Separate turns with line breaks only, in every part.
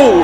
Oh!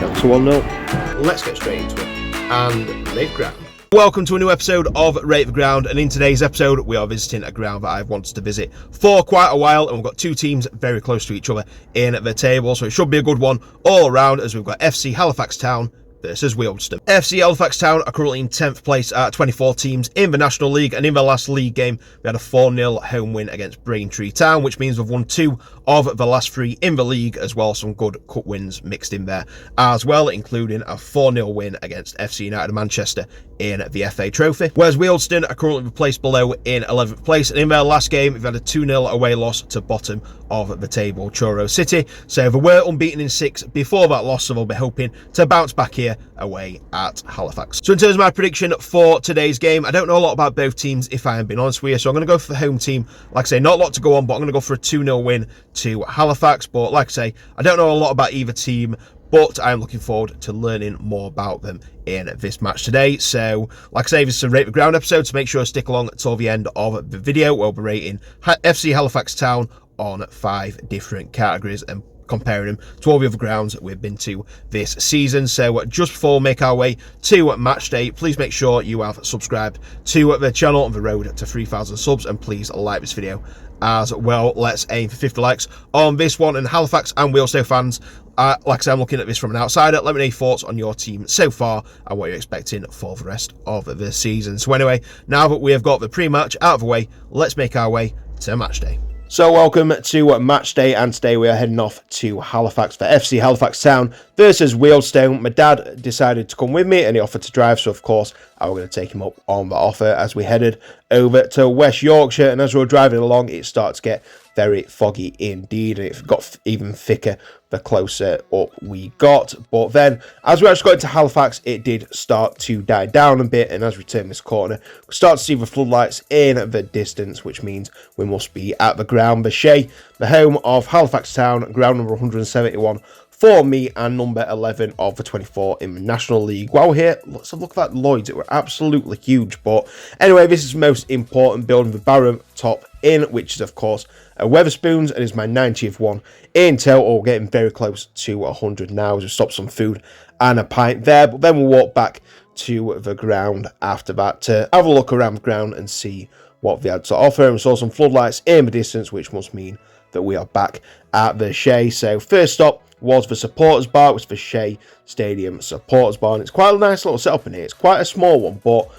That's 1-0.
Let's get straight into it and rate ground.
Welcome to a new episode of Rate the Ground, and in today's episode we are visiting a ground that I've wanted to visit for quite a while, and we've got two teams very close to each other in the table, so it should be a good one all around, as we've got FC Halifax Town versus Wealdstone. FC Halifax Town are currently in 10th place at 24 teams in the National League, and in the last league game we had a 4-0 home win against Braintree Town, which means we've won 2 of the last 3 in the league, as well as some good cup wins mixed in there as well, including a 4-0 win against FC United of Manchester in the FA Trophy. Whereas Wealdstone are currently placed below in 11th place, and in their last game we've had a 2-0 away loss to bottom of the table, Truro City. So they were unbeaten in 6 before that loss, so they'll be hoping to bounce back here away at Halifax. So in terms of my prediction for today's game, I don't know a lot about both teams, if I am being honest with you, so I'm going to go for the home team. Like I say, not a lot to go on, but I'm going to go for a 2-0 win to Halifax. But like I say, I don't know a lot about either team, but I'm looking forward to learning more about them in this match today. So, like I say, this is a Rate the Ground episode, so make sure to stick along till the end of the video. We'll be rating FC Halifax Town on 5 different categories and comparing them to all the other grounds we've been to this season. So just before we make our way to match day, please make sure you have subscribed to the channel on the road to 3,000 subs, and please like this video as well. Let's aim for 50 likes on this one. And Halifax and Wealdstone fans, like I said, I'm looking at this from an outsider. Let me know your thoughts on your team so far and what you're expecting for the rest of the season. So anyway, now that we have got the pre-match out of the way, let's make our way to match day. So welcome to match day, and today we are heading off to Halifax for FC Halifax Town versus Wealdstone. My dad decided to come with me and he offered to drive, so of course I was going to take him up on the offer as we headed over to West Yorkshire. And as we were driving along, it started to get very foggy indeed, and it got even thicker the closer up we got. But then as we actually got into Halifax, it did start to die down a bit, and as we turn this corner we start to see the floodlights in the distance, which means we must be at the ground, the Shay, the home of Halifax Town, ground number 171 for me, and number 11 of the 24 in the National League. While we're here, let's have a look at that Lloyds. It were absolutely huge. But anyway, this is the most important building, the Barham top inn, which is of course a Wetherspoons, and is my 90th one in total. We're getting very close to 100 now, as we stop some food and a pint there. But then we'll walk back to the ground after that to have a look around the ground and see what they had to offer. And we saw some floodlights in the distance, which must mean that we are back at the Shay. So first stop was the supporters bar, which was the Shay Stadium supporters bar, and it's quite a nice little setup in here. It's quite a small one, but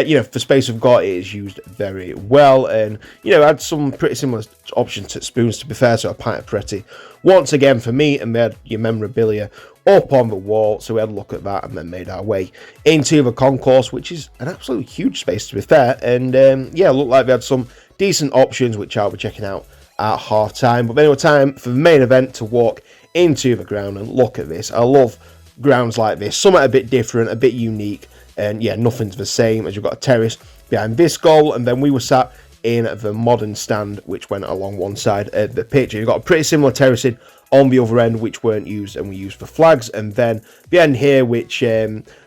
you know, for space we've got, it is used very well, and you know, had some pretty similar options to spoons, to be fair. So a pint of Peretti once again for me, and we had your memorabilia up on the wall, so we had a look at that and then made our way into the concourse, which is an absolutely huge space, to be fair. And yeah, looked like we had some decent options, which I'll be checking out at half time. But then it was time for the main event to walk into the ground and look at this. I love grounds like this, something a bit different, a bit unique, and yeah, nothing's the same, as you've got a terrace behind this goal, and then we were sat in the modern stand which went along one side of the pitch, and you've got a pretty similar terracing on the other end which weren't used, and we used for flags, and then the end here, which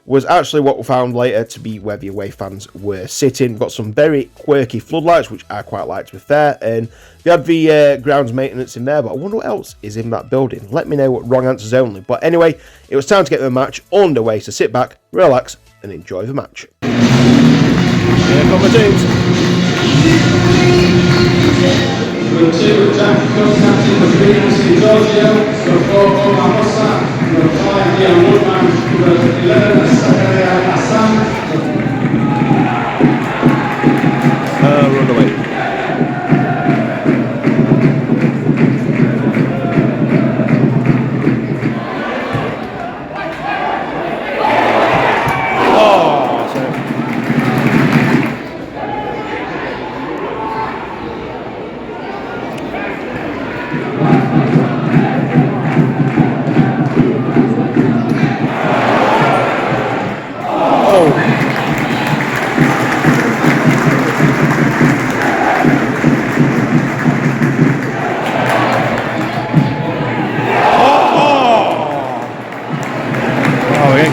was actually what we found later to be where the away fans were sitting. We've got some very quirky floodlights, which I quite like, to be fair, and we had the grounds maintenance in there, but I wonder what else is in that building. Let me know. Wrong answers only. But anyway, it was time to get the match underway, so sit back, relax and enjoy the match. Here come the teams.
Number 2, Jack Constantine, number 3, Nancy Giorgio, number 4, Omar Mossa, number 5, Ian Woodman, number 11, Zakaria Hassan.
Run away.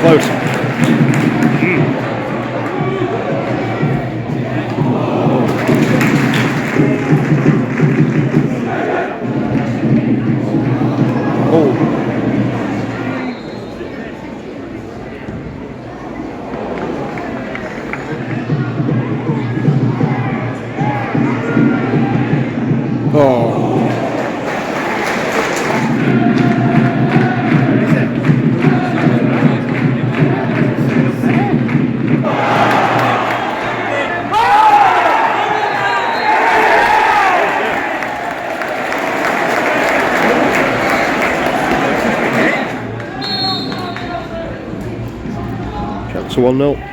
Close. to 1-0.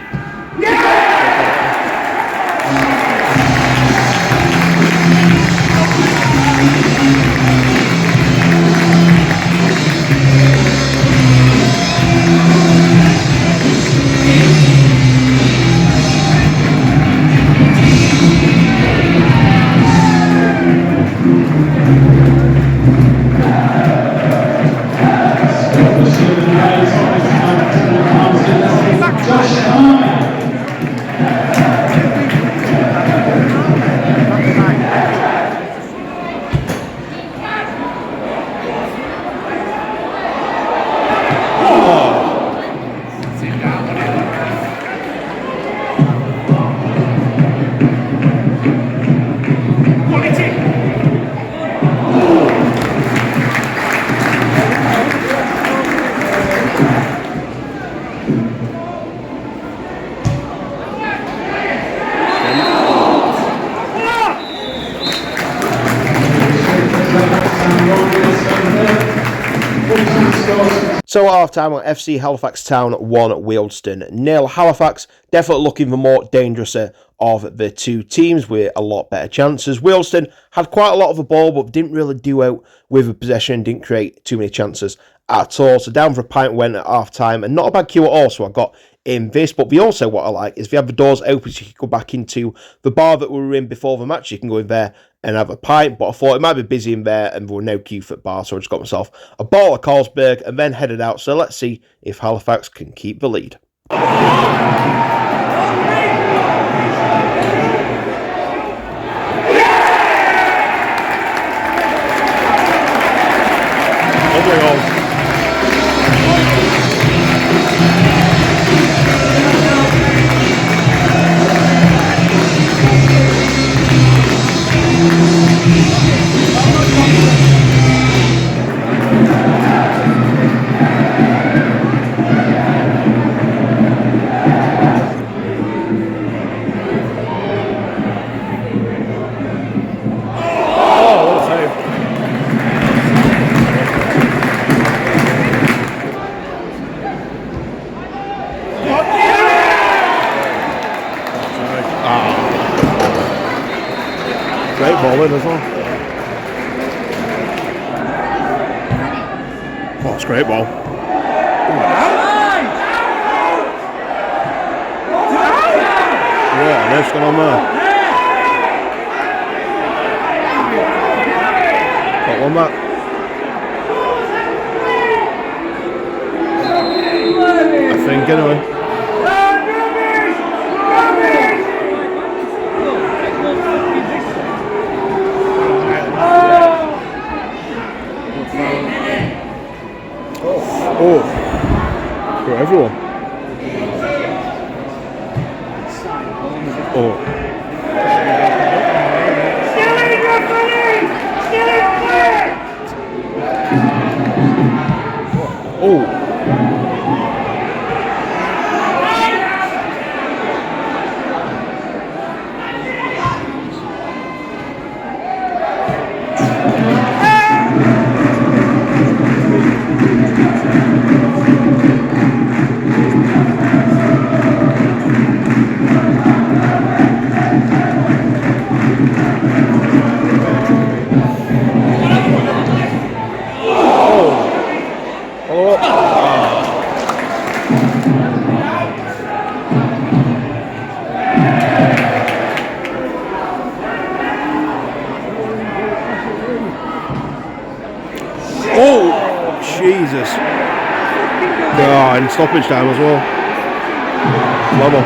So at half time, FC Halifax Town 1, Wealdstone 0. Halifax definitely looking the more dangerous of the two teams with a lot better chances. Wealdstone had quite a lot of the ball, but didn't really do out with the possession, didn't create too many chances at all. So down for a pint went at half time, and not a bad queue at all. So I got in this, but also what I like is if you have the doors open, so you can go back into the bar that we were in before the match. You can go in there and have a pint, but I thought it might be busy in there and there were no queue for the bar, so I just got myself a bottle of Carlsberg and then headed out. So let's see if Halifax can keep the lead.
Great ball in as well. Oh, it's a great ball. Yeah, nice going on there. Got one back. I think anyway. Oh, for everyone. Oh. Oh. Jesus. Oh, in stoppage time as well. Level.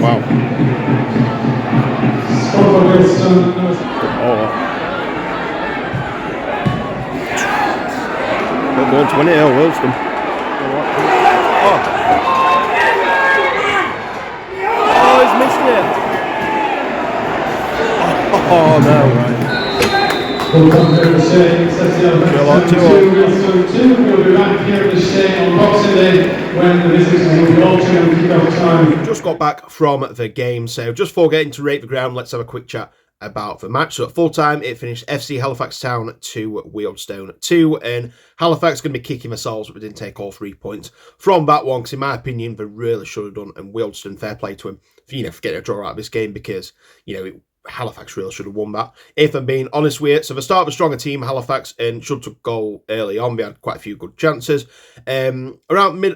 Wow. Oh. Not going 20 out, Wealdstone. Oh, he's missed it. Oh, no, right.
We'll come here with Shay. It says here,
like
2, Wealdstone 2. We'll be back here with Shay on Boxing Day when the visitors will be altering kick-off time.
Just got back from the game, so just before getting to rate the ground, let's have a quick chat about the match. So at full time, it finished FC Halifax Town 2, Wealdstone 2, and Halifax going to be kicking themselves, but we didn't take all 3 points from that one, because in my opinion, they really should have done, and Wealdstone, fair play to him, for getting a draw out of this game, because, Halifax really should have won that, if I'm being honest with it. So the start of a stronger team, Halifax, and should have goal early on. We had quite a few good chances. Around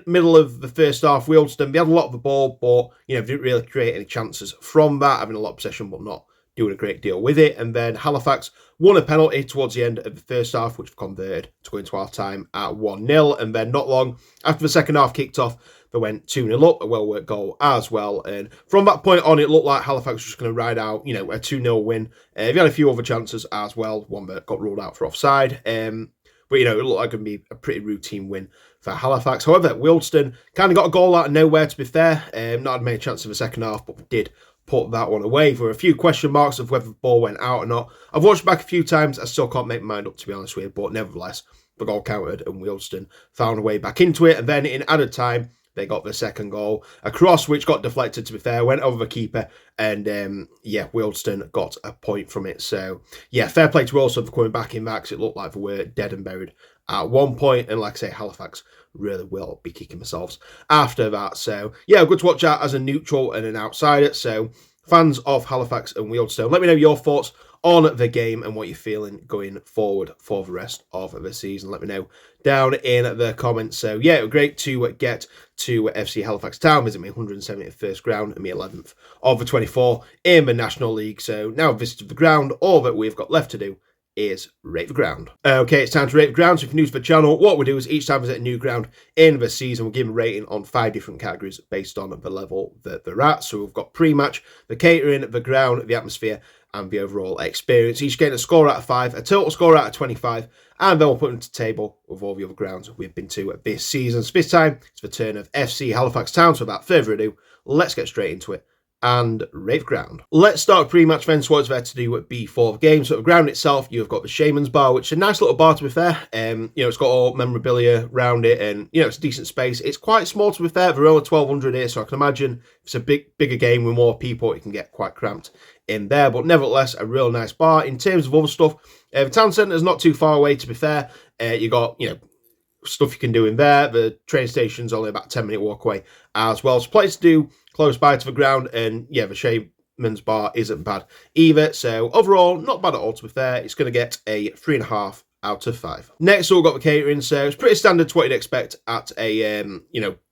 middle of the first half, Wealdstone, they had a lot of the ball, but, didn't really create any chances from that, having a lot of possession, but not doing a great deal with it. And then Halifax won a penalty towards the end of the first half, which converted to go into half-time at 1-0. And then not long after the second half kicked off, they went 2-0 up, a well-worked goal as well. And from that point on, it looked like Halifax was just going to ride out, a 2-0 win. They had a few other chances as well, one that got ruled out for offside. But, it looked like it would be a pretty routine win for Halifax. However, Wealdstone kind of got a goal out of nowhere, to be fair. Not had many chances in the second half, but we did put that one away. There were a few question marks of whether the ball went out or not. I've watched back a few times. I still can't make my mind up, to be honest with you. But nevertheless, the goal counted and Wealdstone found a way back into it. And then in added time, they got the second goal. A cross, which got deflected, to be fair, went over the keeper. And, Wealdstone got a point from it. So, fair play to Wealdstone for coming back in that, because it looked like they were dead and buried at one point. And like I say, Halifax really will be kicking themselves after that. So, good to watch out as a neutral and an outsider. So, fans of Halifax and Wealdstone, let me know your thoughts on the game and what you're feeling going forward for the rest of the season. Let me know down in the comments. So, it was great to get to FC Halifax Town, visit my 171st ground and my 11th of the 24 in the National League. So, now visited the ground, all that we've got left to do is rate the ground. Okay, it's time to rate the ground. So if you're new to the channel, what we do is each time we visit a new ground in the season, we'll give them a rating on 5 different categories based on the level that they're at. So we've got pre-match, the catering, the ground, the atmosphere, and the overall experience. Each getting a score out of 5, a total score out of 25, and then we'll put them to the table with all the other grounds we've been to this season. So this time, it's the turn of FC Halifax Town. So without further ado, let's get straight into it and rate the ground. Let's start pre-match then. So what's there to do before the game? So the ground itself, you've got the Shaymen's bar, which is a nice little bar, to be fair. It's got all memorabilia around it, and it's a decent space. It's quite small, to be fair. There are only 1,200 here, so I can imagine if it's a bigger game with more people, it can get quite cramped in there. But nevertheless, a real nice bar. In terms of other stuff, the town centre is not too far away, to be fair. You got stuff you can do in there. The train station's only about a 10-minute walk away as well. So plenty to do close by to the ground, and the Shaymen's bar isn't bad either. So overall, not bad at all, to be fair. It's going to get a 3.5 out of 5. Next, we've got the catering. So it's pretty standard to what you'd expect at a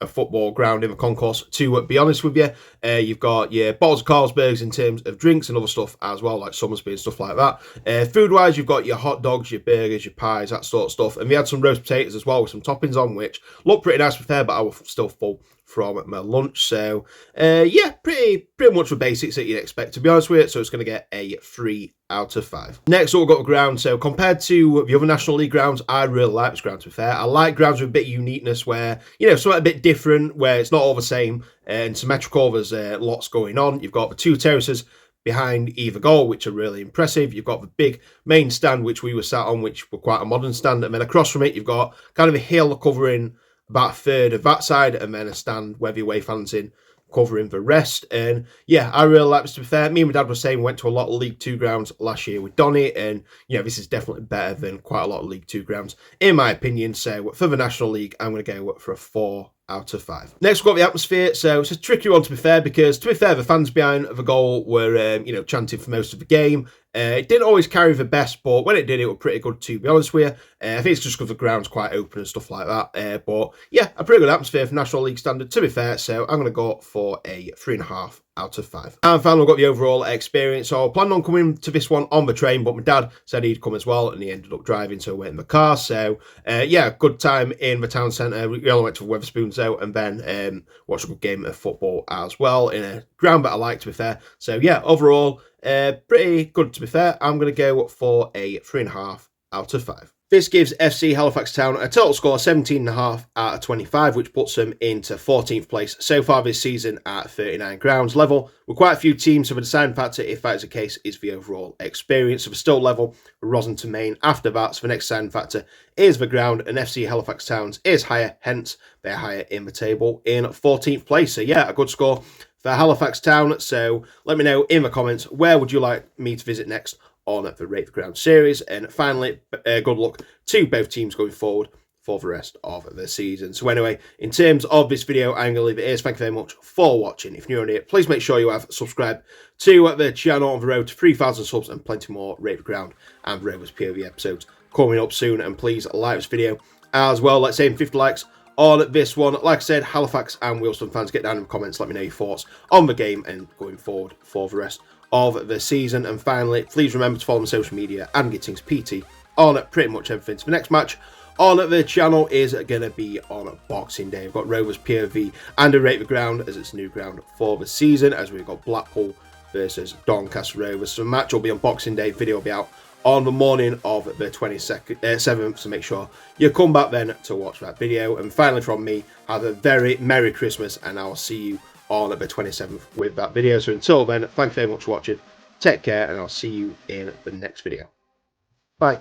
a football ground in the concourse, to be honest with you. You've got your bottles of Carlsbergs in terms of drinks and other stuff as well, like Somersby and stuff like that. Food wise, you've got your hot dogs, your burgers, your pies, that sort of stuff. And we had some roast potatoes as well with some toppings on, which looked pretty nice, to be fair, but I was still full from my lunch. So pretty much the basics that you'd expect, to be honest with it. So it's going to get a 3 out of 5. Next up, we've got the ground. So compared to the other National League grounds, I really like this ground, to be fair. I like grounds with a bit of uniqueness, where something a bit different, where it's not all the same and symmetrical. There's lots going on. You've got the 2 terraces behind either goal, which are really impressive. You've got the big main stand, which we were sat on, which were quite a modern stand, and then across from it, you've got kind of a hill covering about a third of that side, and then a stand where the away fans in, covering the rest. And I really like this, to be fair. Me and my dad were saying we went to a lot of League 2 grounds last year with Donny, and this is definitely better than quite a lot of League 2 grounds, in my opinion. So for the National League, I'm going to go for a 4 out of 5. Next, we've got the atmosphere. So it's a tricky one, to be fair, because, to be fair, the fans behind the goal were, chanting for most of the game. It didn't always carry the best, but when it did, it was pretty good, to be honest with you. I think it's just because the ground's quite open and stuff like that. But a pretty good atmosphere for National League standard, to be fair. So I'm going to go for a 3.5 out of 5. And finally, we've got the overall experience. So I planned on coming to this one on the train, but my dad said he'd come as well, and he ended up driving, so I went in the car. So good time in the town centre. We only went to Wetherspoons though, and then watched a good game of football as well in a ground that I like, to be fair. So overall, pretty good, to be fair. I'm going to go for a 3.5 out of 5. This gives FC Halifax Town a total score of 17.5 out of 25, which puts them into 14th place so far this season at 39 grounds level. With quite a few teams, so the deciding factor, if that is the case, is the overall experience. So we're still level with Rosington Main after that. So the next deciding factor is the ground, and FC Halifax Towns is higher, hence they're higher in the table in 14th place. So yeah, a good score for Halifax Town. So let me know in the comments, where would you like me to visit next on the Rate the Ground series. And finally, good luck to both teams going forward for the rest of the season. So anyway, in terms of this video, I'm going to leave it here. Thank you very much for watching. If you're new on here, please make sure you have subscribed to the channel on the road to 3,000 subs and plenty more Rate the Ground and Rovers POV episodes coming up soon. And please like this video as well. Let's aim 50 likes on this one. Like I said, Halifax and Wealdstone fans, get down in the comments, let me know your thoughts on the game and going forward for the rest of the season. And finally, please remember to follow my social media and Gittings PT on pretty much everything. So the next match on the channel is going to be on Boxing Day. We've got Rovers POV and a Rate the Ground as it's new ground for the season, as we've got Blackpool versus Doncaster Rovers. So the match will be on Boxing Day. Video will be out on the morning of the 27th, so make sure you come back then to watch that video. And finally from me, have a very Merry Christmas, and I'll see you on the 27th with that video. So until then, thank you very much for watching, take care, and I'll see you in the next video. Bye.